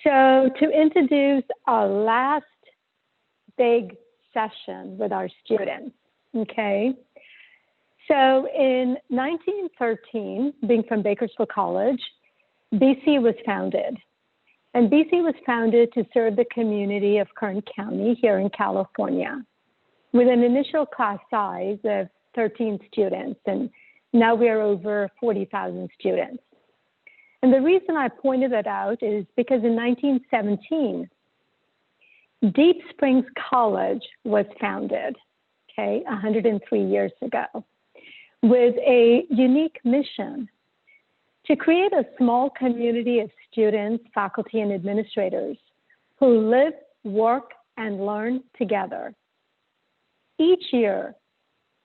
So to introduce our last big session with our students, okay? So in 1913, being from Bakersfield College, BC was founded. And BC was founded to serve the community of Kern County here in California with an initial class size of 13 students. And now we are over 40,000 students. And the reason I pointed that out is because in 1917, Deep Springs College was founded, okay, 103 years ago, with a unique mission to create a small community of students, faculty, and administrators who live, work, and learn together. Each year,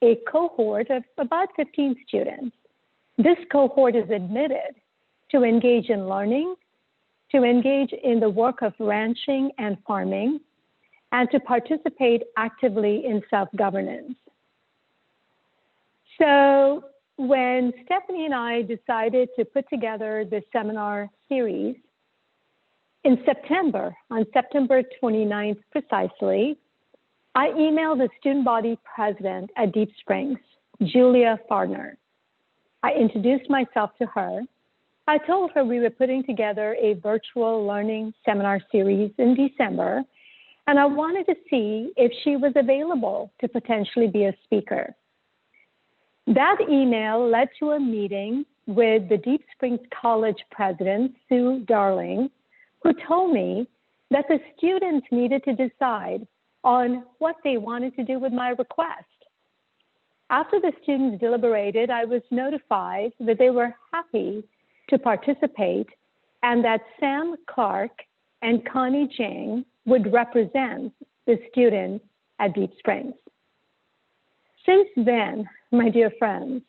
a cohort of about 15 students, this cohort is admitted to engage in learning, to engage in the work of ranching and farming, and to participate actively in self-governance. So when Stephanie and I decided to put together this seminar series in September, on September 29th precisely, I emailed the student body president at Deep Springs, Julia Fardner. I introduced myself to her. I told her we were putting together a virtual learning seminar series in December, and I wanted to see if she was available to potentially be a speaker. That email led to a meeting with the Deep Springs College president, Sue Darling, who told me that the students needed to decide on what they wanted to do with my request. After the students deliberated, I was notified that they were happy to participate and that Sam Clark and Connie Jang would represent the students at Deep Springs. Since then, my dear friends,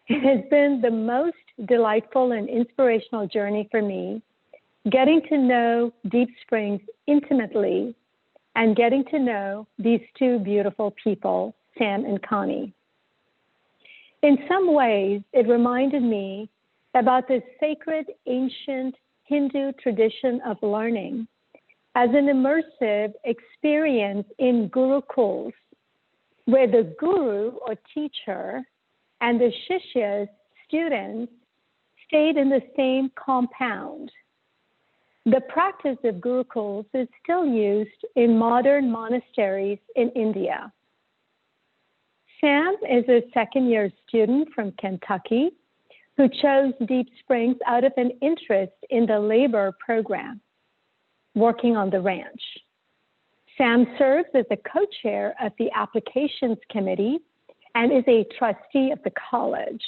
it has been the most delightful and inspirational journey for me, getting to know Deep Springs intimately and getting to know these two beautiful people, Sam and Connie. In some ways, it reminded me about this sacred ancient Hindu tradition of learning as an immersive experience in gurukuls, where the guru or teacher and the shishya's students stayed in the same compound. The practice of gurukuls is still used in modern monasteries in India. Sam is a second-year student from Kentucky who chose Deep Springs out of an interest in the labor program, working on the ranch. Sam serves as the co-chair of the applications committee and is a trustee of the college.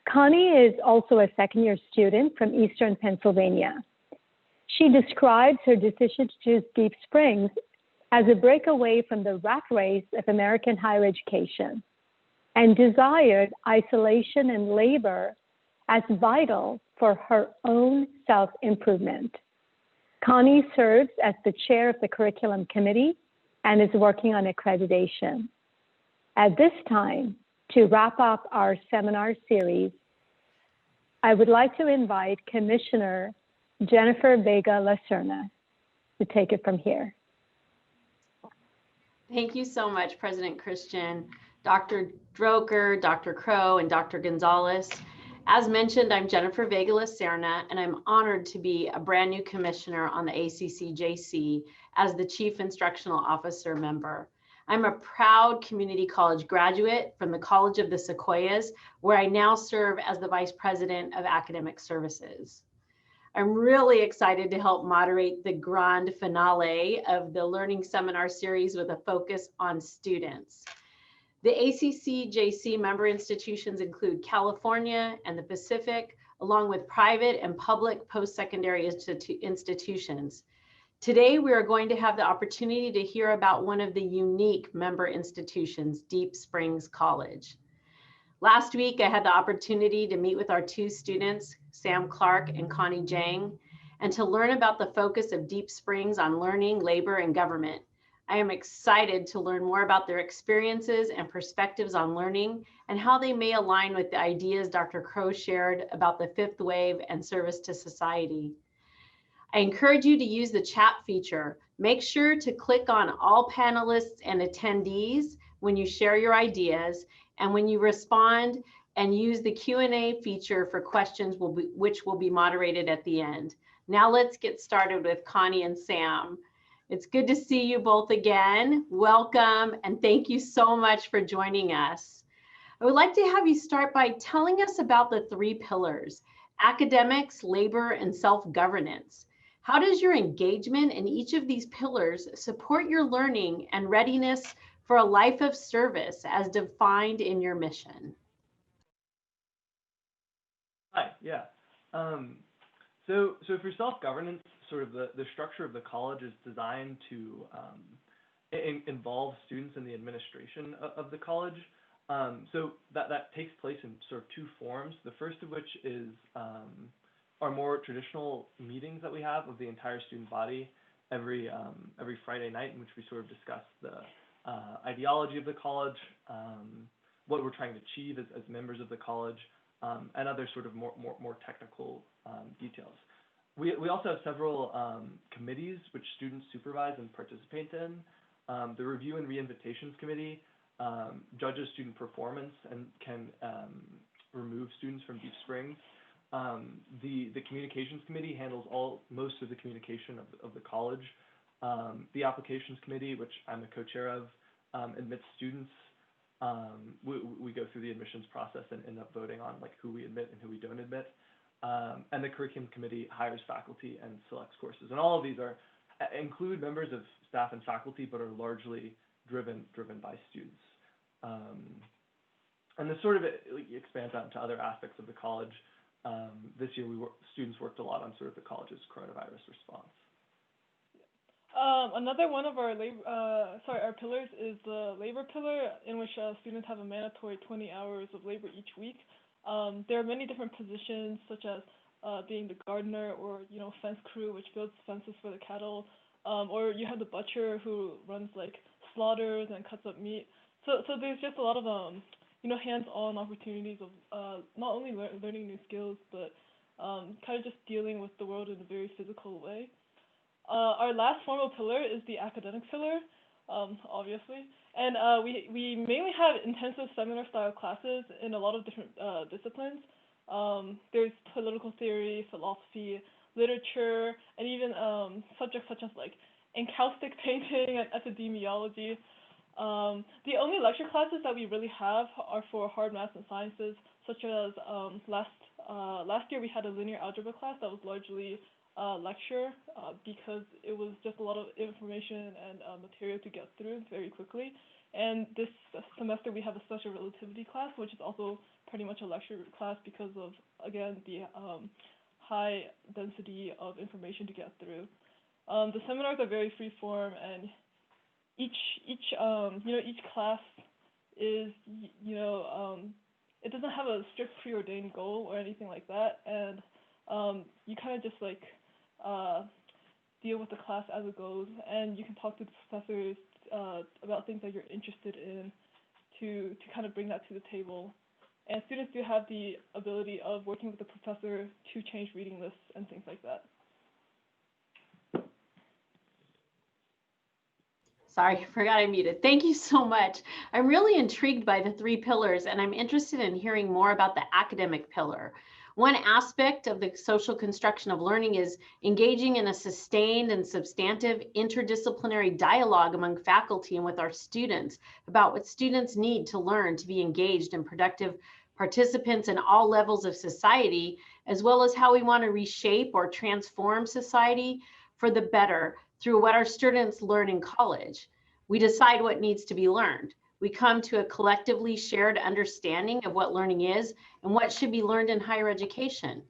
Connie is also a second-year student from Eastern Pennsylvania. She describes her decision to choose Deep Springs as a break away from the rat race of American higher education and desired isolation and labor as vital for her own self-improvement. Connie serves as the chair of the curriculum committee and is working on accreditation. At this time, to wrap up our seminar series, I would like to invite Commissioner Jennifer Vega La Serna to take it from here. Thank you so much, President Christian, Dr. Droker, Dr. Crow, and Dr. Gonzalez. As mentioned, I'm Jennifer Vega La Serna, and I'm honored to be a brand new commissioner on the ACCJC as the Chief Instructional Officer member. I'm a proud community college graduate from the College of the Sequoias, where I now serve as the Vice President of Academic Services. I'm really excited to help moderate the grand finale of the Learning Seminar Series with a focus on students. The ACCJC member institutions include California and the Pacific, along with private and public post-secondary institutions. Today, we are going to have the opportunity to hear about one of the unique member institutions, Deep Springs College. Last week, I had the opportunity to meet with our two students, Sam Clark and Connie Jang, and to learn about the focus of Deep Springs on learning, labor, and government. I am excited to learn more about their experiences and perspectives on learning and how they may align with the ideas Dr. Crow shared about the fifth wave and service to society. I encourage you to use the chat feature. Make sure to click on all panelists and attendees when you share your ideas, and when you respond, and use the Q&A feature for questions which will be moderated at the end. Now let's get started with Connie and Sam. It's good to see you both again. Welcome, and thank you so much for joining us. I would like to have you start by telling us about the 3 pillars: academics, labor, and self-governance. How does your engagement in each of these pillars support your learning and readiness for a life of service as defined in your mission? Hi, yeah. So for self-governance, sort of the structure of the college is designed to involve students in the administration of the college. So that takes place in sort of 2 forms. The first of which is our more traditional meetings that we have of the entire student body every Friday night, in which we sort of discuss the ideology of the college, what we're trying to achieve as members of the college, and other sort of more technical details. We also have several committees which students supervise and participate in. The Review and Reinvitations Committee judges student performance and can remove students from Deep Springs. The Communications Committee handles most of the communication of the college. The Applications Committee, which I'm the co-chair of, admits students. We go through the admissions process and end up voting on like who we admit and who we don't admit. And the Curriculum Committee hires faculty and selects courses. And all of these include members of staff and faculty, but are largely driven by students. And this sort of expands out into other aspects of the college. This year, students worked a lot on sort of the college's coronavirus response. Another one of our pillars is the labor pillar, in which students have a mandatory 20 hours of labor each week. There are many different positions, such as being the gardener, or fence crew, which builds fences for the cattle, or you have the butcher who runs like slaughters and cuts up meat. So there's just a lot of hands-on opportunities of not only learning new skills, but kind of just dealing with the world in a very physical way. Our last formal pillar is the academic pillar, obviously, and we mainly have intensive seminar-style classes in a lot of different disciplines. There's political theory, philosophy, literature, and even subjects such as like encaustic painting and epidemiology. The only lecture classes that we really have are for hard math and sciences, such as last year we had a linear algebra class that was largely lecture because it was just a lot of information and material to get through very quickly. And this semester we have a special relativity class, which is also pretty much a lecture class because of, again, the high density of information to get through. The seminars are very free form, and each class is, it doesn't have a strict preordained goal or anything like that, and you kind of just like deal with the class as it goes, and you can talk to the professors about things that you're interested in to kind of bring that to the table. And students do have the ability of working with the professor to change reading lists and things like that. Sorry, I forgot I muted. Thank you so much. I'm really intrigued by the 3 pillars, and I'm interested in hearing more about the academic pillar. One aspect of the social construction of learning is engaging in a sustained and substantive interdisciplinary dialogue among faculty and with our students about what students need to learn to be engaged and productive participants in all levels of society, as well as how we want to reshape or transform society for the better through what our students learn in college. We decide what needs to be learned. We come to a collectively shared understanding of what learning is and what should be learned in higher education.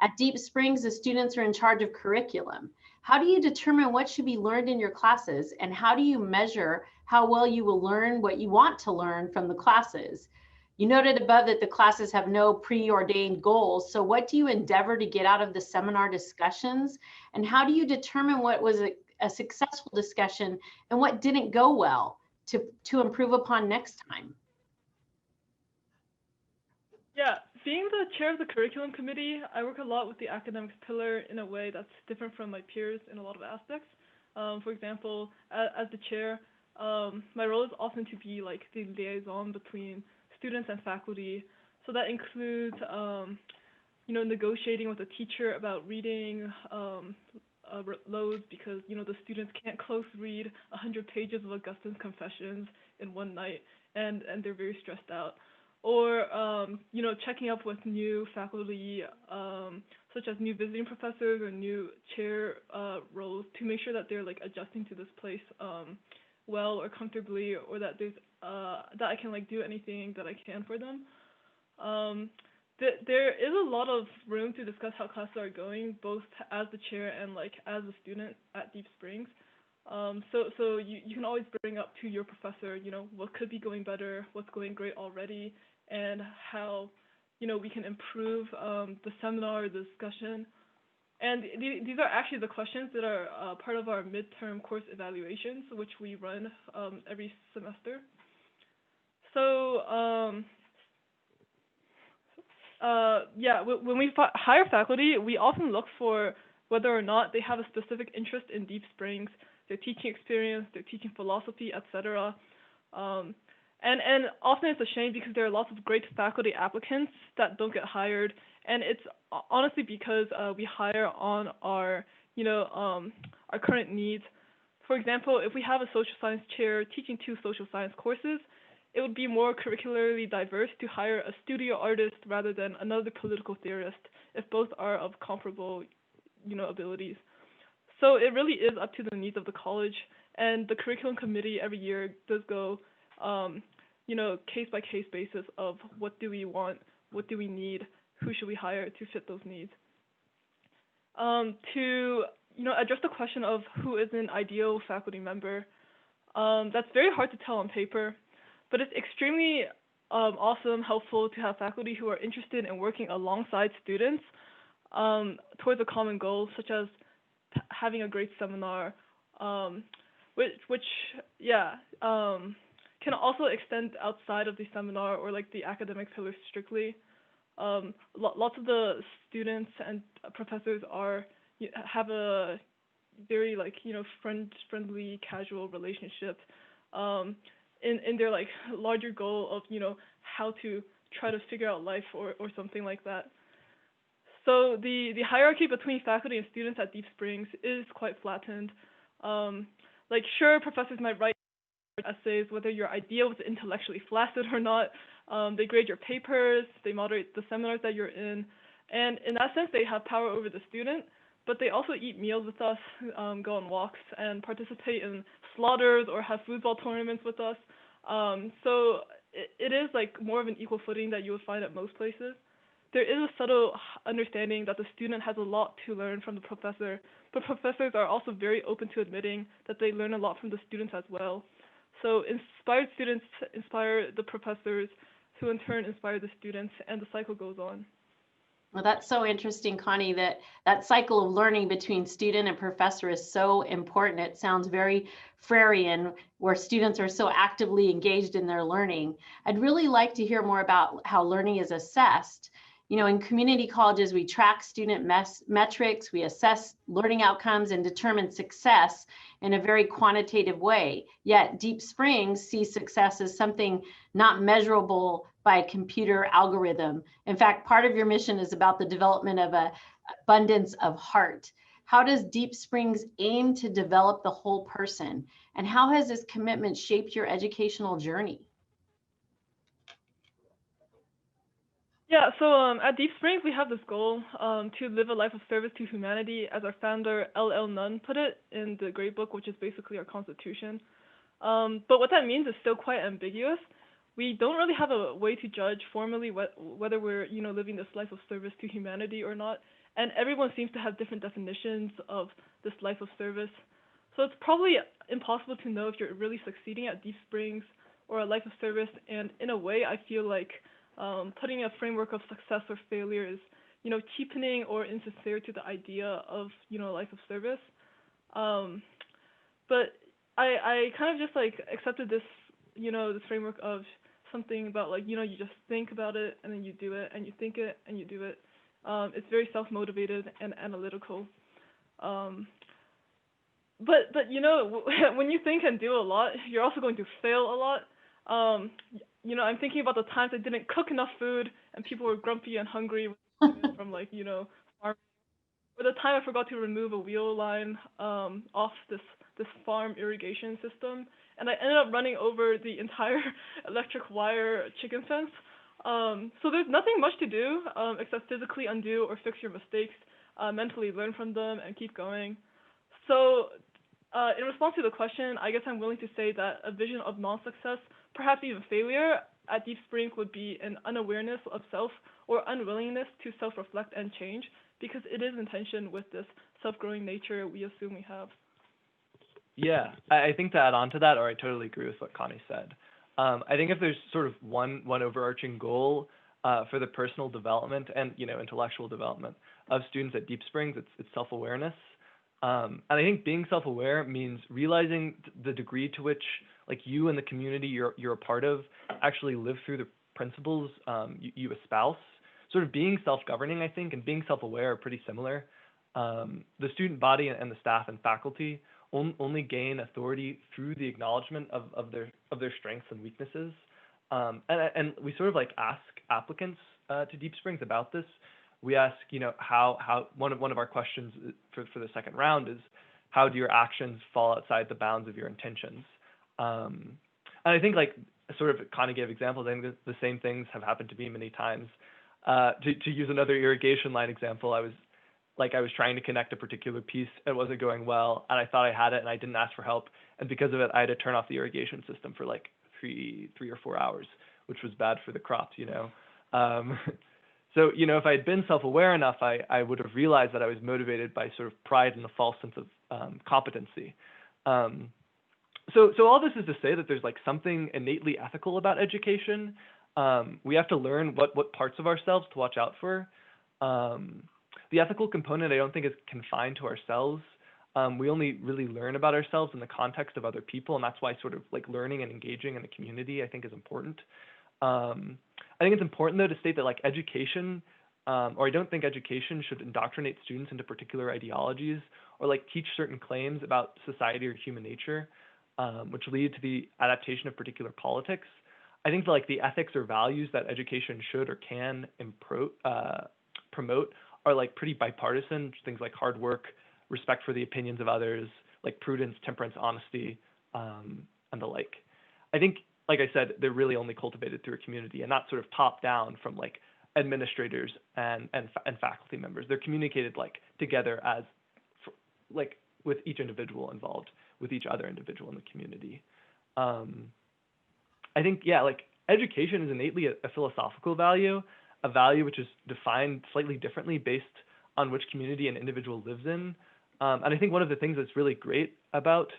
At Deep Springs, the students are in charge of curriculum. How do you determine what should be learned in your classes, and how do you measure how well you will learn what you want to learn from the classes? You noted above that the classes have no preordained goals, so what do you endeavor to get out of the seminar discussions, and how do you determine what was a successful discussion and what didn't go well to improve upon next time? Yeah, Being the chair of the curriculum committee, I work a lot with the academics pillar in a way that's different from my peers in a lot of aspects. For example, as the chair, my role is often to be like the liaison between students and faculty. So that includes, negotiating with a teacher about reading loads because, the students can't close read 100 pages of Augustine's Confessions in one night, and they're very stressed out. Or, checking up with new faculty, such as new visiting professors or new chair roles to make sure that they're like adjusting to this place well or comfortably, or that there's that I can like do anything that I can for them. There is a lot of room to discuss how classes are going, both as the chair and like as a student at Deep Springs. So you can always bring up to your professor, what could be going better, what's going great already, and how, we can improve the seminar, the discussion. And these are actually the questions that are part of our midterm course evaluations, which we run every semester. So, when we hire faculty, we often look for whether or not they have a specific interest in Deep Springs, their teaching experience, their teaching philosophy, etc. And often it's a shame because there are lots of great faculty applicants that don't get hired, and it's honestly because we hire on our current needs. For example, if we have a social science chair teaching 2 social science courses, it would be more curricularly diverse to hire a studio artist rather than another political theorist if both are of comparable, abilities. So it really is up to the needs of the college, and the curriculum committee every year does go, case by case basis of what do we want, what do we need, who should we hire to fit those needs. To address the question of who is an ideal faculty member, that's very hard to tell on paper, but it's extremely awesome, helpful to have faculty who are interested in working alongside students towards a common goal, such as having a great seminar, which can also extend outside of the seminar or like the academic pillars strictly. Lots of the students and professors have a very friendly, casual relationship in their like larger goal of how to try to figure out life or something like that. So the hierarchy between faculty and students at Deep Springs is quite flattened. Sure, professors might write essays whether your idea was intellectually flaccid or not. They grade your papers, they moderate the seminars that you're in, and in that sense they have power over the student, but they also eat meals with us, go on walks, and participate in slaughters or have foosball tournaments with us. So it is like more of an equal footing that you would find at most places. There is a subtle understanding that the student has a lot to learn from the professor, but professors are also very open to admitting that they learn a lot from the students as well. So inspired students inspire the professors, who in turn inspire the students, and the cycle goes on. Well, that's so interesting, Connie, that cycle of learning between student and professor is so important. It sounds very Freirean, where students are so actively engaged in their learning. I'd really like to hear more about how learning is assessed. In community colleges, we track student metrics, we assess learning outcomes and determine success in a very quantitative way. Yet Deep Springs sees success as something not measurable by a computer algorithm. In fact, part of your mission is about the development of an abundance of heart. How does Deep Springs aim to develop the whole person? And how has this commitment shaped your educational journey? Yeah, so at Deep Springs, we have this goal to live a life of service to humanity, as our founder, L.L. Nunn, put it in the Great Book, which is basically our constitution. But what that means is still quite ambiguous. We don't really have a way to judge formally whether we're, living this life of service to humanity or not. And everyone seems to have different definitions of this life of service. So it's probably impossible to know if you're really succeeding at Deep Springs or a life of service. And in a way, I feel like putting a framework of success or failure is, cheapening or insincere to the idea of, a life of service. But I kind of just accepted this, this framework of something about like, you know, you just think about it and then you do it, and you think it and you do it. It's very self-motivated and analytical. Um, but you know, when you think and do a lot, you're also going to fail a lot. You know, I'm thinking about the times I didn't cook enough food and people were grumpy and hungry from like, you know, farm, or the time I forgot to remove a wheel line off this farm irrigation system, and I ended up running over the entire electric wire chicken fence. So there's nothing much to do except physically undo or fix your mistakes, mentally learn from them, and keep going. So in response to the question, I guess I'm willing to say that a vision of non-success, perhaps even failure, at Deep Spring would be an unawareness of self or unwillingness to self-reflect and change, because it is in tension with this self-growing nature we assume we have. Yeah, I think to add on to that, or I totally agree with what Connie said. I think if there's sort of one overarching goal for the personal development and, you know, intellectual development of students at Deep Springs, it's self-awareness. And I think being self-aware means realizing the degree to which like you and the community you're a part of actually live through the principles you espouse. Sort of being self-governing, I think, and being self-aware are pretty similar. The student body and the staff and faculty only gain authority through the acknowledgement of their strengths and weaknesses. And we sort of like ask applicants to Deep Springs about this. We ask, you know, how one of our questions for the second round is, how do your actions fall outside the bounds of your intentions? And I think, like, sort of Connie gave examples. I think the same things have happened to me many times. To use another irrigation line example, I was trying to connect a particular piece. It wasn't going well, and I thought I had it, and I didn't ask for help. And because of it, I had to turn off the irrigation system for like three or 4 hours, which was bad for the crops, you know. So, you know, if I had been self-aware enough, I would have realized that I was motivated by sort of pride and a false sense of competency. So all this is to say that there's like something innately ethical about education. We have to learn what parts of ourselves to watch out for. The ethical component, I don't think, is confined to ourselves. We only really learn about ourselves in the context of other people, and that's why sort of like learning and engaging in the community, I think, is important. I think it's important, though, to state that like education, or I don't think education should indoctrinate students into particular ideologies or like teach certain claims about society or human nature, which lead to the adaptation of particular politics. I think that, like, the ethics or values that education should or can promote are like pretty bipartisan, things like hard work, respect for the opinions of others, like prudence, temperance, honesty, and the like. I think, like I said, they're really only cultivated through a community and not sort of top down from like administrators and faculty members. They're communicated like together as like with each individual involved, with each other individual in the community. I think, yeah, like education is innately a philosophical value, a value which is defined slightly differently based on which community an individual lives in. And I think one of the things that's really great about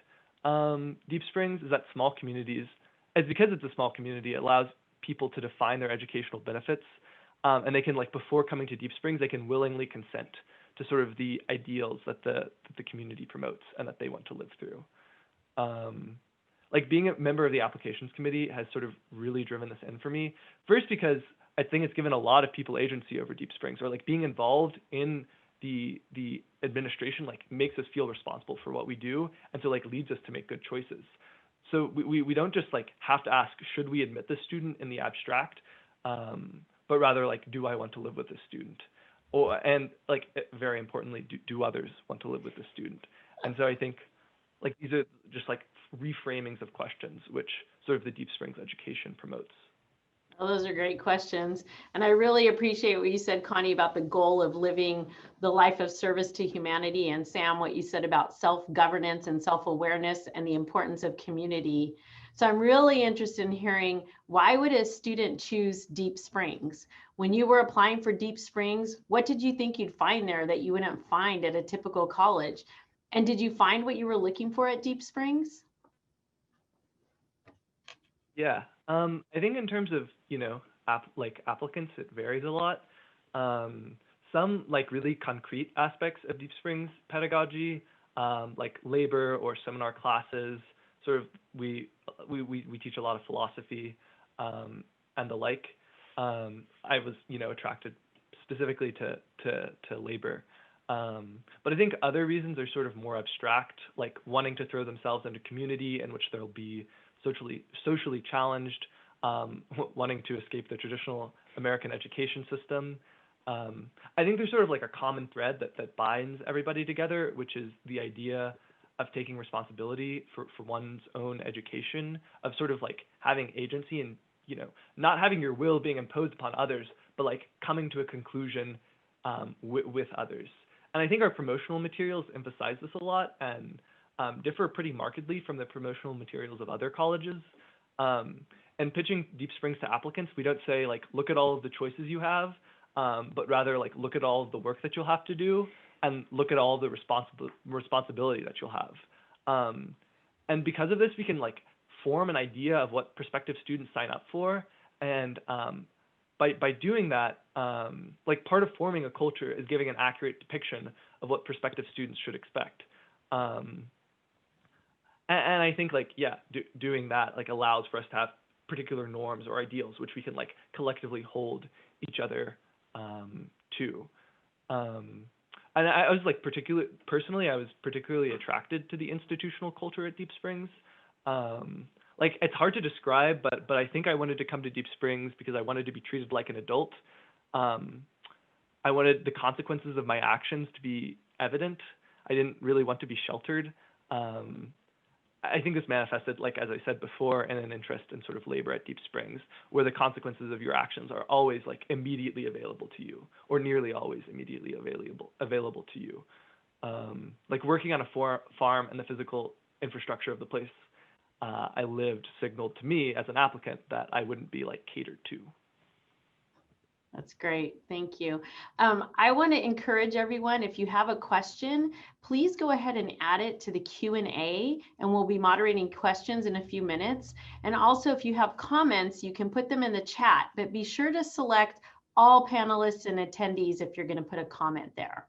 Deep Springs is that small communities, is because it's a small community, it allows people to define their educational benefits. And they can, like, before coming to Deep Springs, they can willingly consent to sort of the ideals that the community promotes and that they want to live through. Like, being a member of the applications committee has sort of really driven this in for me. First, because I think it's given a lot of people agency over Deep Springs, or like being involved in the administration like makes us feel responsible for what we do, and so like leads us to make good choices. So we don't just like have to ask, should we admit this student in the abstract, but rather like, do I want to live with this student? And like, very importantly, do others want to live with this student? And so I think like these are just like reframings of questions which sort of the Deep Springs education promotes. Well, those are great questions. And I really appreciate what you said, Connie, about the goal of living the life of service to humanity. And Sam, what you said about self-governance and self-awareness and the importance of community. So I'm really interested in hearing, why would a student choose Deep Springs? When you were applying for Deep Springs, what did you think you'd find there that you wouldn't find at a typical college? And did you find what you were looking for at Deep Springs? Yeah, I think in terms of, you know, applicants, it varies a lot. Some like really concrete aspects of Deep Springs pedagogy, like labor or seminar classes. Sort of we teach a lot of philosophy. and the like. I was, attracted specifically to labor. But I think other reasons are sort of more abstract, like wanting to throw themselves into community in which they'll be socially challenged, wanting to escape the traditional American education system. I think there's sort of like a common thread that binds everybody together, which is the idea of taking responsibility for one's own education, of sort of like having agency and, not having your will being imposed upon others, but like coming to a conclusion with others. And I think our promotional materials emphasize this a lot and differ pretty markedly from the promotional materials of other colleges. And pitching Deep Springs to applicants, we don't say like, look at all of the choices you have, but rather like, look at all of the work that you'll have to do and look at all the responsibility that you'll have. And because of this, we can like form an idea of what prospective students sign up for. And by doing that, like part of forming a culture is giving an accurate depiction of what prospective students should expect. And I think like, doing that like allows for us to have particular norms or ideals, which we can like collectively hold each other to. And I was like personally, I was particularly attracted to the institutional culture at Deep Springs. Like it's hard to describe, but I think I wanted to come to Deep Springs because I wanted to be treated like an adult. I wanted the consequences of my actions to be evident. I didn't really want to be sheltered. I think this manifested, like as I said before, in an interest in sort of labor at Deep Springs, where the consequences of your actions are always like immediately available to you, or nearly always immediately available to you. Like working on a farm and the physical infrastructure of the place I lived signaled to me as an applicant that I wouldn't be like catered to. That's great. Thank you. I want to encourage everyone, if you have a question, please go ahead and add it to the Q&A, and we'll be moderating questions in a few minutes. And also, if you have comments, you can put them in the chat, but be sure to select all panelists and attendees if you're going to put a comment there.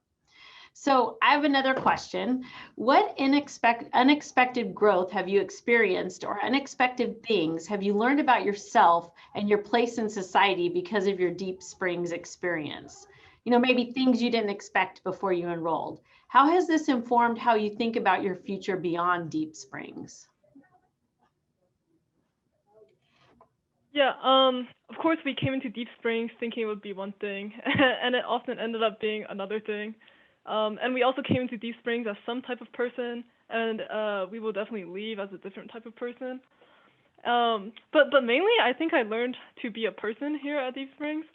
So I have another question. What unexpected growth have you experienced, or unexpected things have you learned about yourself and your place in society because of your Deep Springs experience? Maybe things you didn't expect before you enrolled. How has this informed how you think about your future beyond Deep Springs? Yeah, of course we came into Deep Springs thinking it would be one thing, and it often ended up being another thing. And we also came into Deep Springs as some type of person, and we will definitely leave as a different type of person. But mainly, I think I learned to be a person here at Deep Springs.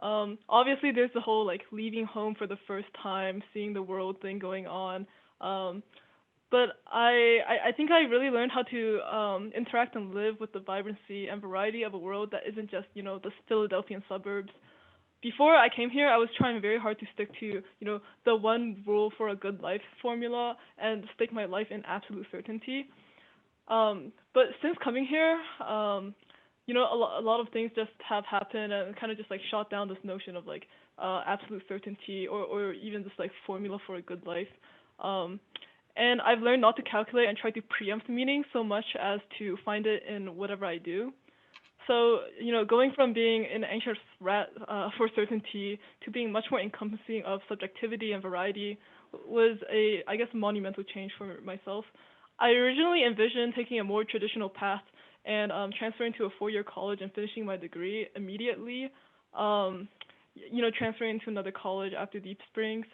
Obviously, there's the whole like leaving home for the first time, seeing the world thing going on. But I think I really learned how to interact and live with the vibrancy and variety of a world that isn't just, the Philadelphian suburbs. Before I came here, I was trying very hard to stick to, the one rule for a good life formula and stick my life in absolute certainty. But since coming here, a lot of things just have happened and kind of just like shot down this notion of like absolute certainty or even this like formula for a good life. And I've learned not to calculate and try to preempt meaning so much as to find it in whatever I do. So, going from being an anxious rat for certainty to being much more encompassing of subjectivity and variety was a monumental change for myself. I originally envisioned taking a more traditional path and transferring to a four-year college and finishing my degree immediately, transferring to another college after Deep Springs.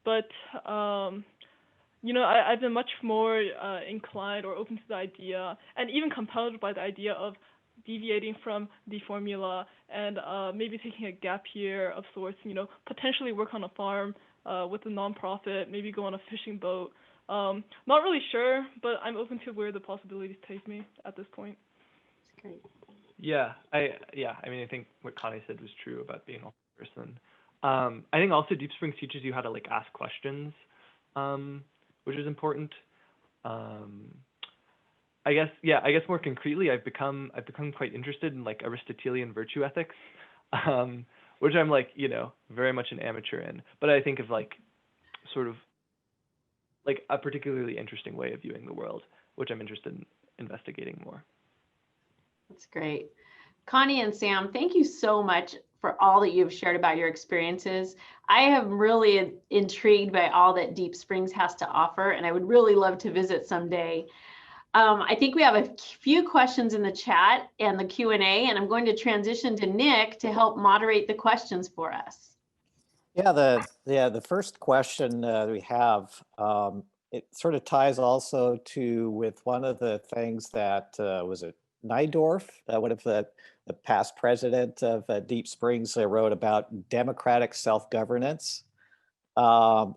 But, I've been much more inclined or open to the idea and even compelled by the idea of deviating from the formula and maybe taking a gap year of sorts, potentially work on a farm with a nonprofit, maybe go on a fishing boat. Not really sure, but I'm open to where the possibilities take me at this point. That's great. Yeah, I mean, I think what Connie said was true about being a person. I think also Deep Springs teaches you how to like ask questions, which is important. I guess more concretely, I've become quite interested in like Aristotelian virtue ethics, which I'm like, very much an amateur in, but I think of like sort of like a particularly interesting way of viewing the world, which I'm interested in investigating more. That's great. Connie and Sam, thank you so much for all that you've shared about your experiences. I am really intrigued by all that Deep Springs has to offer, and I would really love to visit someday. I think we have a few questions in the chat and the Q&A, and I'm going to transition to Nick to help moderate the questions for us. Yeah, the first question we have, it sort of ties also with one of the things that was it Nydorf, one of the past president of Deep Springs, wrote about democratic self-governance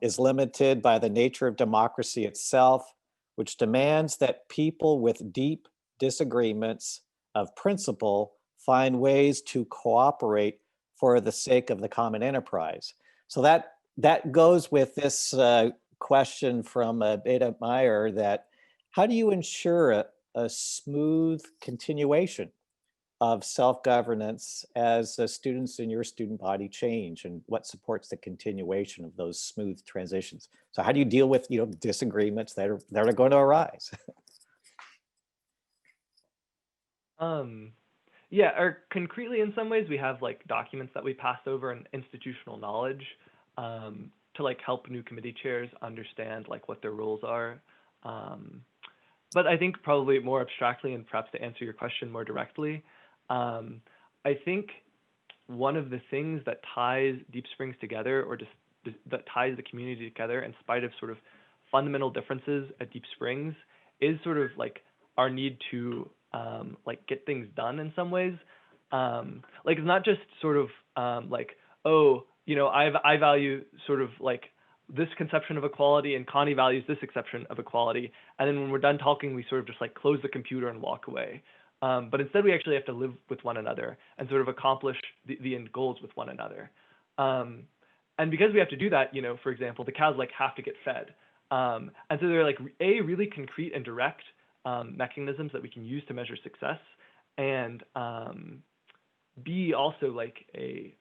is limited by the nature of democracy itself, which demands that people with deep disagreements of principle find ways to cooperate for the sake of the common enterprise. So that goes with this question from Beta Meyer, that how do you ensure a smooth continuation of self-governance as students in your student body change, and what supports the continuation of those smooth transitions? So how do you deal with disagreements that are going to arise? Yeah, or concretely, in some ways, we have like documents that we pass over and institutional knowledge to like help new committee chairs understand like what their roles are. But I think probably more abstractly, and perhaps to answer your question more directly, I think one of the things that ties Deep Springs together, or just that ties the community together in spite of sort of fundamental differences at Deep Springs, is sort of like our need to like get things done in some ways. Like it's not just sort of like, oh, I value sort of like this conception of equality, and Connie values this conception of equality, and then when we're done talking, we sort of just like close the computer and walk away. But instead, we actually have to live with one another and sort of accomplish the end goals with one another. And because we have to do that, for example, the cows like have to get fed. And so they're like really concrete and direct mechanisms that we can use to measure success, and B, also like an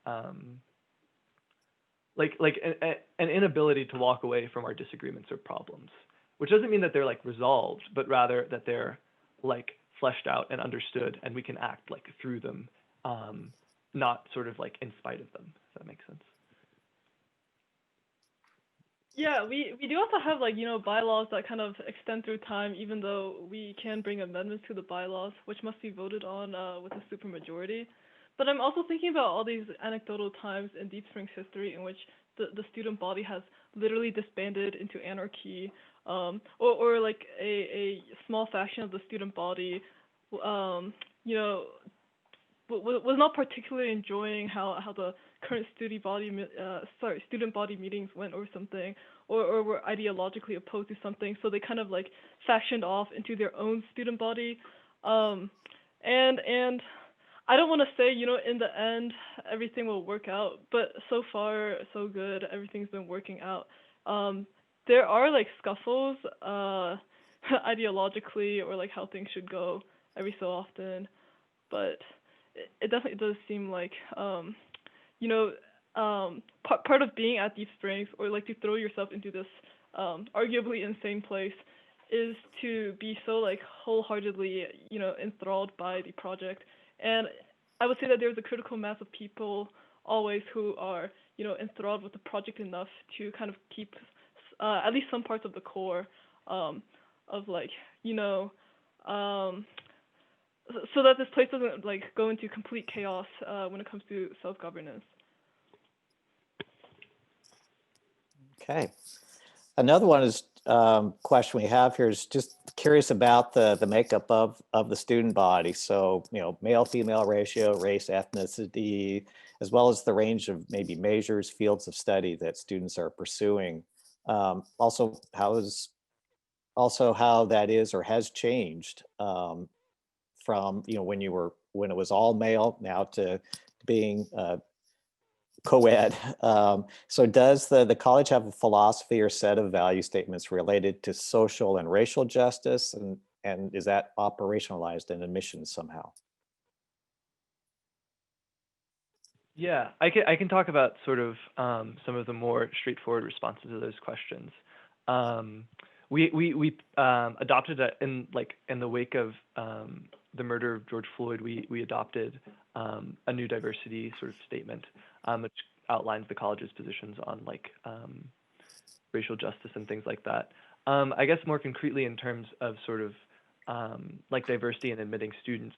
inability to walk away from our disagreements or problems, which doesn't mean that they're like resolved, but rather that they're like fleshed out and understood, and we can act like through them, not sort of like in spite of them, if that makes sense. Yeah, we do also have like, bylaws that kind of extend through time, even though we can bring amendments to the bylaws, which must be voted on with a supermajority. But I'm also thinking about all these anecdotal times in Deep Springs history in which the student body has literally disbanded into anarchy, or like a small faction of the student body, was not particularly enjoying how the current student body meetings went or something, or were ideologically opposed to something, so they kind of like factioned off into their own student body, and I don't want to say, in the end, everything will work out, but so far, so good. Everything's been working out. There are like scuffles, ideologically, or like how things should go every so often, but it definitely does seem like, part of being at Deep Springs, or like to throw yourself into this arguably insane place, is to be so like wholeheartedly, enthralled by the project. And I would say that there's a critical mass of people always who are, enthralled with the project enough to kind of keep at least some parts of the core of like, so that this place doesn't like go into complete chaos when it comes to self-governance. Okay. Another one is question we have here is just curious about the makeup of the student body. So, male, female ratio, race, ethnicity, as well as the range of maybe measures, fields of study that students are pursuing. Also how that is or has changed from, when it was all male now to being co-ed. So does the college have a philosophy or set of value statements related to social and racial justice, and is that operationalized in admissions somehow? Yeah, I can talk about sort of some of the more straightforward responses to those questions. We adopted in the wake of the murder of George Floyd, we adopted a new diversity sort of statement, which outlines the college's positions on like racial justice and things like that. I guess more concretely in terms of sort of like diversity and admitting students,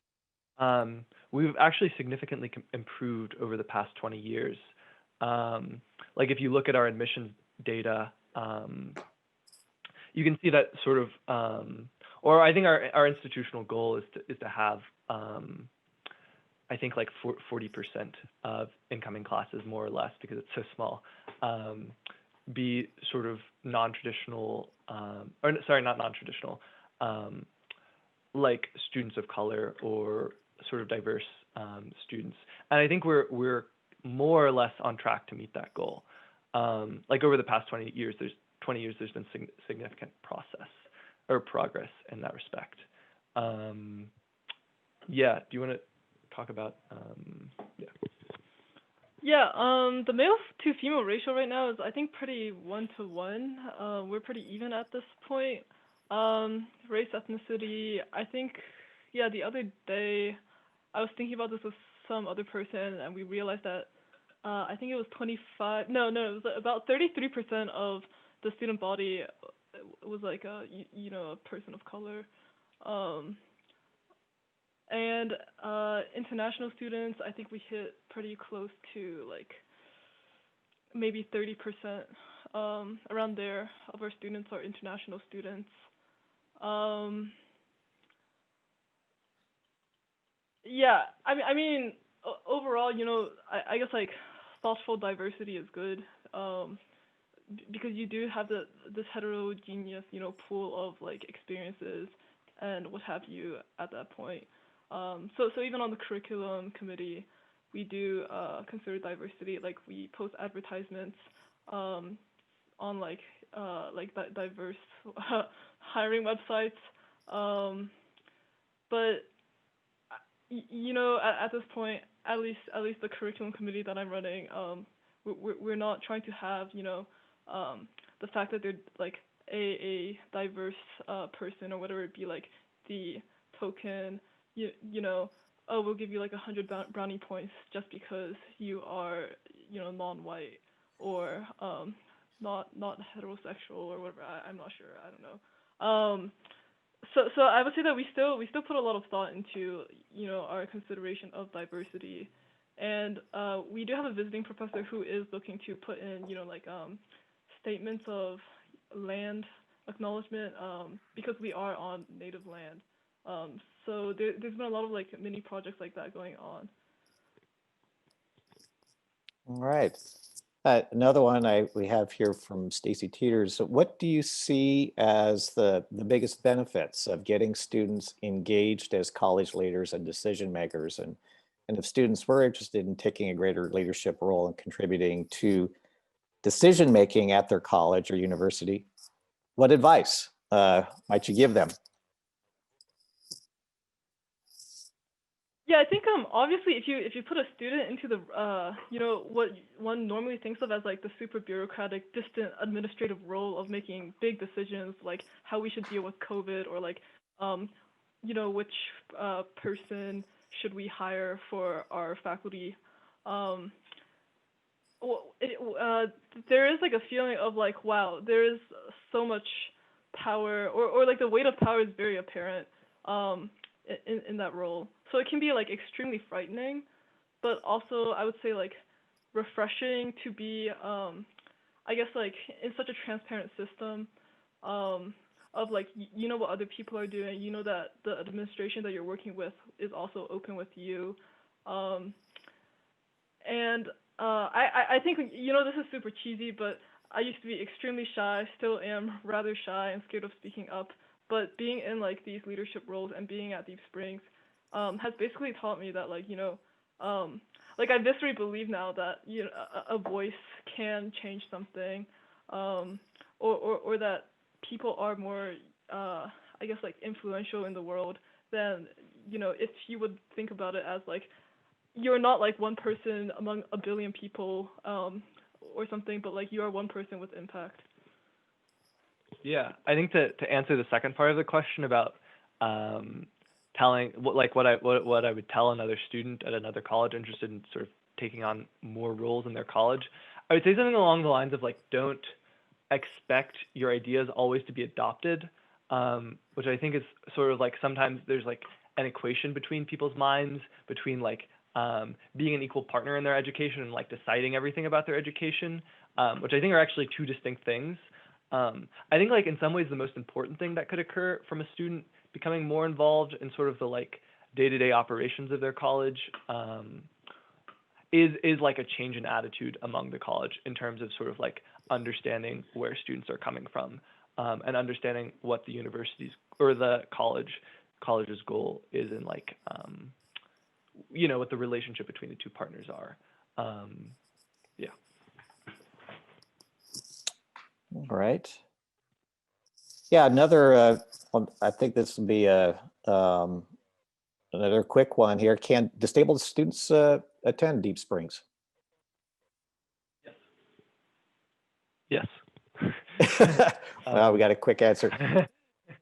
we've actually significantly improved over the past 20 years. Like if you look at our admissions data, you can see that sort of, or I think our institutional goal is to have, I think like 40% of incoming classes, more or less, because it's so small, be sort of non-traditional, or sorry, not non-traditional, like students of color or sort of diverse students. And I think we're more or less on track to meet that goal. Like over the past 20 years, there's been significant progress in that respect. Yeah, do you want to talk about, yeah. Yeah, the male to female ratio right now is, I think, pretty 1-to-1. We're pretty even at this point. Race, ethnicity, I think, yeah, the other day I was thinking about this with some other person, and we realized that I think it was it was about 33% of the student body was like a person of color. And international students, I think we hit pretty close to like maybe 30%, around there, of our students are international students. Yeah, I mean, overall, I guess like thoughtful diversity is good, because you do have this heterogeneous, pool of like experiences and what have you at that point. So even on the curriculum committee, we do consider diversity. Like we post advertisements on like diverse hiring websites. But at this point, at least the curriculum committee that I'm running, we're not trying to have the fact that they're like a diverse person or whatever it be, like the token, oh, we'll give you like 100 brownie points just because you are non-white or not heterosexual or whatever. I'm not sure. I don't know. So I would say that we still put a lot of thought into our consideration of diversity, and we do have a visiting professor who is looking to put in statements of land acknowledgement, because we are on native land. So there's been a lot of like mini projects like that going on. All right. Another one we have here from Stacy Teeters. So what do you see as the biggest benefits of getting students engaged as college leaders and decision makers? And if students were interested in taking a greater leadership role and contributing to decision making at their college or university, what advice might you give them? Yeah, I think obviously if you put a student into the what one normally thinks of as like the super bureaucratic, distant administrative role of making big decisions like how we should deal with COVID, or like which person should we hire for our faculty, there is like a feeling of like, wow, there is so much power, or like the weight of power is very apparent in that role. So it can be like extremely frightening, but also I would say like refreshing to be, I guess like in such a transparent system, of like, what other people are doing, that the administration that you're working with is also open with you. And I think, this is super cheesy, but I used to be extremely shy, still am rather shy and scared of speaking up. But being in like these leadership roles and being at Deep Springs has basically taught me that like, like I viscerally believe now that a voice can change something, or that people are more I guess like influential in the world than if you would think about it as like you're not like one person among a billion people or something, but like you are one person with impact. Yeah, I think to answer the second part of the question about telling what I would tell another student at another college interested in sort of taking on more roles in their college, I would say something along the lines of like, don't expect your ideas always to be adopted, which I think is sort of like sometimes there's like an equation between people's minds between like being an equal partner in their education and like deciding everything about their education, which I think are actually two distinct things. I think like in some ways the most important thing that could occur from a student becoming more involved in sort of the like day-to-day operations of their college is like a change in attitude among the college in terms of sort of like understanding where students are coming from, and understanding what the university's or the college's goal is in like what the relationship between the two partners are. Yeah. All right. Yeah, another, I think this will be another quick one here. Can disabled students attend Deep Springs? Yes. Well, we got a quick answer.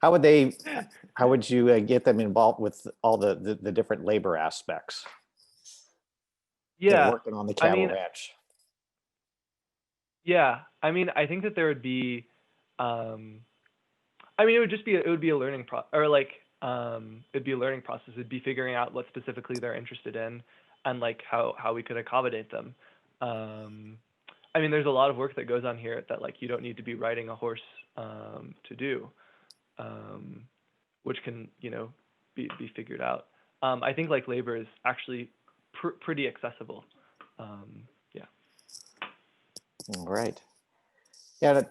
How would you get them involved with all the different labor aspects? Yeah. Working on the cattle ranch. Yeah. I mean, I think that there would be, it would be a learning it'd be a learning process. It'd be figuring out what specifically they're interested in and like how we could accommodate them. There's a lot of work that goes on here that like you don't need to be riding a horse to do, which can be figured out. I think like labor is actually pretty accessible. Yeah. All right. Yeah,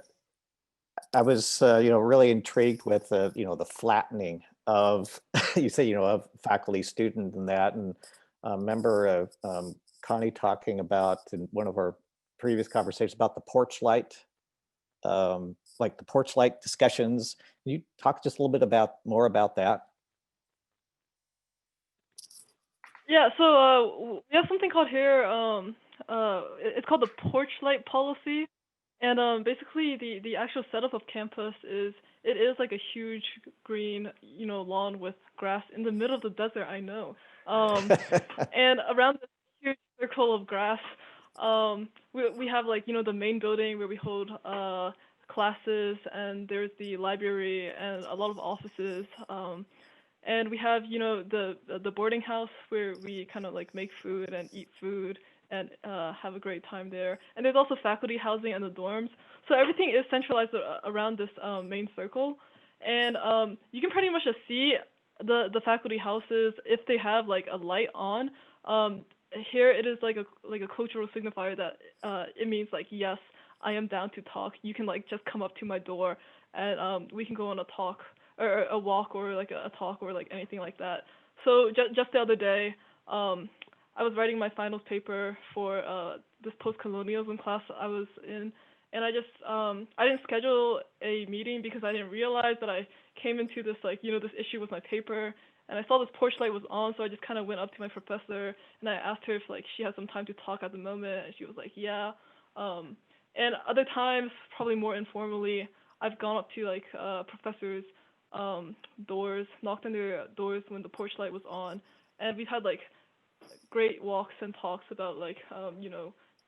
I was really intrigued with the flattening of you say of faculty, student, and that, and remember Connie talking about in one of our previous conversations about the porch light, like the porch light discussions. Can you talk just a little bit more about that? Yeah, so we have something called here, it's called the porch light policy. And basically the actual setup of campus is, it is like a huge green, lawn with grass in the middle of the desert, I know. And around this huge circle of grass, we have like, the main building where we hold classes, and there's the library and a lot of offices. And we have, the boarding house where we kind of like make food and eat food and have a great time there. And there's also faculty housing and the dorms. So everything is centralized around this main circle. And you can pretty much just see the faculty houses if they have like a light on. Here it is like a cultural signifier that it means like, yes, I am down to talk. You can like just come up to my door and we can go on a talk or a walk or like a talk or like anything like that. So just the other day, I was writing my finals paper for this post-colonialism class I was in, and I didn't schedule a meeting because I didn't realize that I came into this like, this issue with my paper, and I saw this porch light was on, so I just kind of went up to my professor and I asked her if like she had some time to talk at the moment, and she was like, yeah. And other times, probably more informally, I've gone up to like professors' doors, knocked on their doors when the porch light was on, and we've had like great walks and talks about like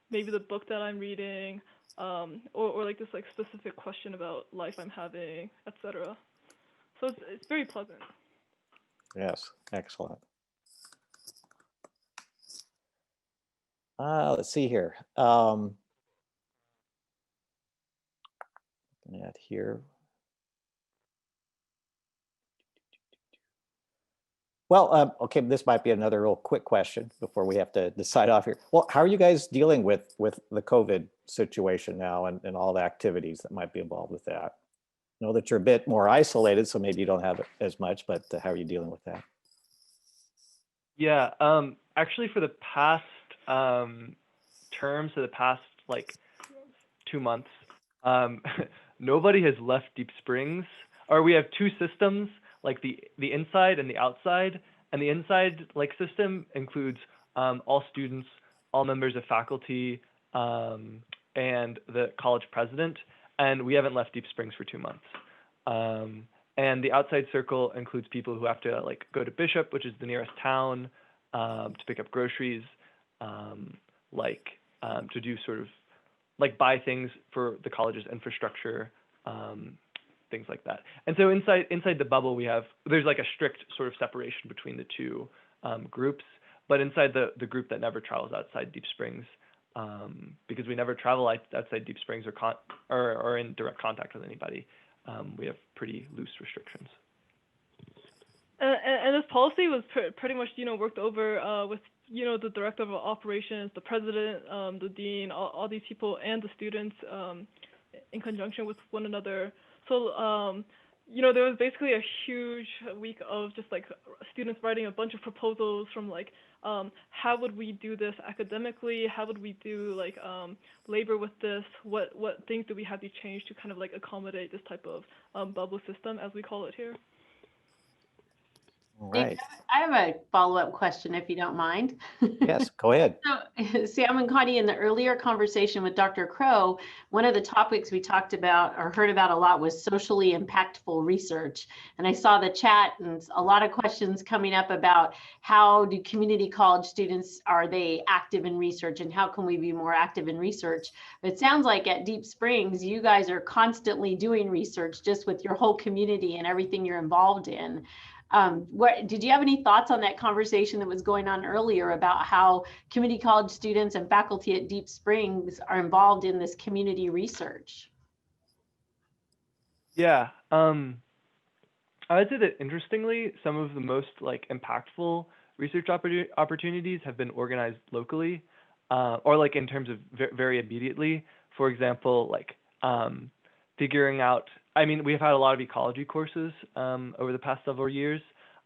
maybe the book that I'm reading, or like this like specific question about life I'm having, etc. So it's very pleasant. Yes, excellent. Let's see here. Looking at here. Well, okay, this might be another real quick question before we have to decide off here. Well, how are you guys dealing with the COVID situation now and all the activities that might be involved with that? I know that you're a bit more isolated, so maybe you don't have it as much, but how are you dealing with that? Yeah, actually for the past term, so the past like 2 months, nobody has left Deep Springs, or we have two systems, like the inside and the outside, and the inside like system includes all students, all members of faculty, and the college president, and we haven't left Deep Springs for 2 months. And the outside circle includes people who have to like go to Bishop, which is the nearest town, to pick up groceries, to do sort of like buy things for the college's infrastructure, things like that. And so inside the bubble, there's like a strict sort of separation between the two groups. But inside the group that never travels outside Deep Springs, because we never travel outside Deep Springs or in direct contact with anybody, we have pretty loose restrictions. And this policy was pretty much, worked over with, the director of operations, the president, the dean, all these people, and the students in conjunction with one another. So, there was basically a huge week of just like students writing a bunch of proposals from like, how would we do this academically? How would we do like labor with this? What things do we have to change to kind of like accommodate this type of bubble system, as we call it here? All right. I have a follow-up question, if you don't mind. Yes, go ahead. So, Sam and Connie, in the earlier conversation with Dr. Crow, one of the topics we talked about or heard about a lot was socially impactful research. And I saw the chat and a lot of questions coming up about how do community college students, are they active in research, and how can we be more active in research? It sounds like at Deep Springs, you guys are constantly doing research just with your whole community and everything you're involved in. Did you have any thoughts on that conversation that was going on earlier about how community college students and faculty at Deep Springs are involved in this community research? Yeah, I would say that interestingly, some of the most like impactful research opportunities have been organized locally, or like in terms of very immediately. For example, like figuring out. I mean, we've had a lot of ecology courses over the past several years,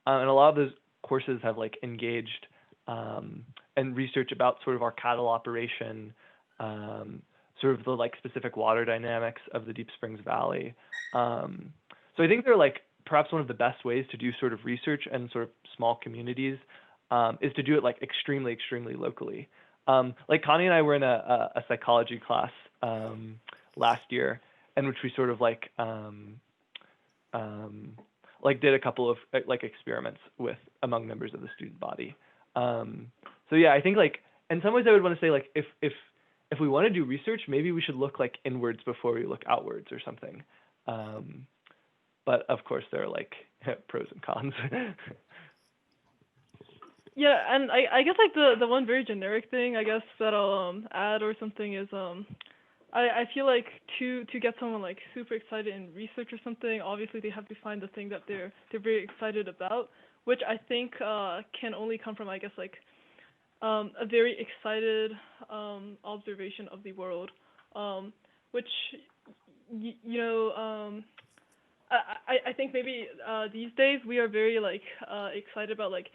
and a lot of those courses have like engaged and research about sort of our cattle operation, sort of the like specific water dynamics of the Deep Springs Valley. So I think they're like perhaps one of the best ways to do sort of research in sort of small communities is to do it like extremely, extremely locally. Like Connie and I were in a psychology class last year, in which we sort of like did a couple of like experiments among members of the student body. So yeah, I think like in some ways I would want to say like if we want to do research, maybe we should look like inwards before we look outwards or something. But of course there are like pros and cons. Yeah, and I guess like the one very generic thing I guess that I'll add or something is I feel like to get someone like super excited in research or something, obviously they have to find the thing that they're very excited about, which I think can only come from, I guess, like a very excited observation of the world, which I think maybe these days we are very like excited about like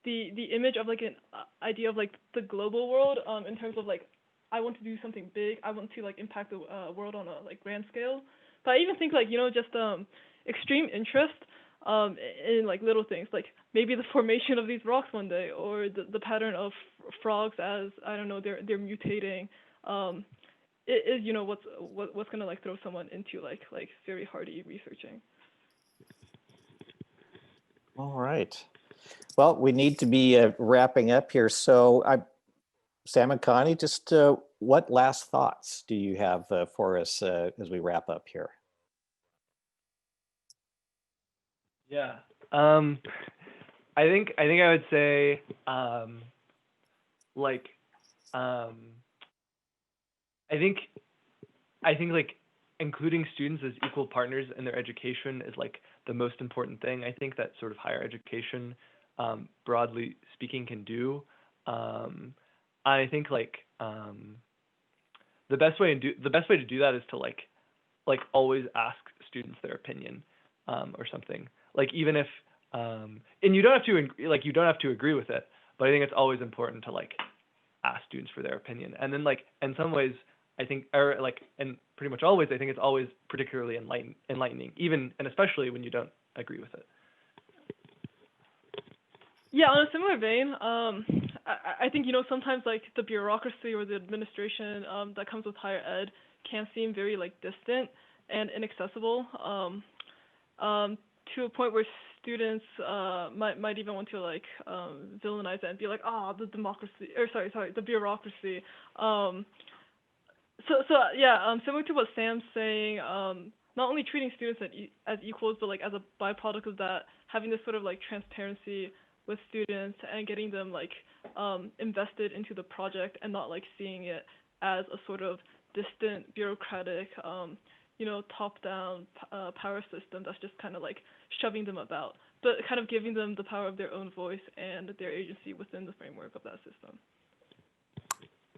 the image of like an idea of like the global world in terms of like, I want to do something big. I want to like impact the world on a like grand scale. But I even think like, just extreme interest in like little things, like maybe the formation of these rocks one day, or the pattern of frogs as, I don't know, they're mutating. Is what's gonna like throw someone into like very hardy researching. All right. Well, we need to be wrapping up here. So Sam and Connie, just what last thoughts do you have for us as we wrap up here? Yeah, I think I would say I think like including students as equal partners in their education is like the most important thing. I think that sort of higher education, broadly speaking, can do. I think like the best way to do that is to like always ask students their opinion or something. Like even if and you don't have to agree with it, but I think it's always important to like ask students for their opinion. And then like in some ways I think, or like, and pretty much always, I think it's always particularly enlightening, even and especially when you don't agree with it. Yeah, on a similar vein, I think, sometimes like the bureaucracy or the administration that comes with higher ed can seem very like distant and inaccessible. to a point where students might even want to like villainize it and be like, the democracy, or sorry, the bureaucracy. Similar to what Sam's saying, not only treating students as equals, but like as a byproduct of that, having this sort of like transparency with students and getting them like invested into the project and not like seeing it as a sort of distant bureaucratic, top-down power system that's just kind of like shoving them about, but kind of giving them the power of their own voice and their agency within the framework of that system.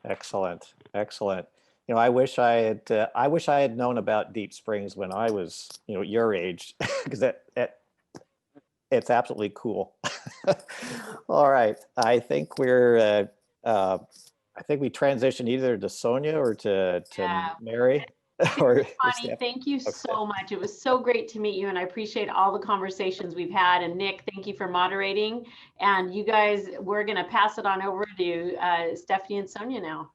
Excellent, excellent. I wish I had known about Deep Springs when I was, your age, because it's absolutely cool. All right, I think we transitioned either to Sonia or to Mary. Or Connie, thank you so much. It was so great to meet you, and I appreciate all the conversations we've had. And Nick, thank you for moderating. And you guys, we're going to pass it on over to Stephanie and Sonia now.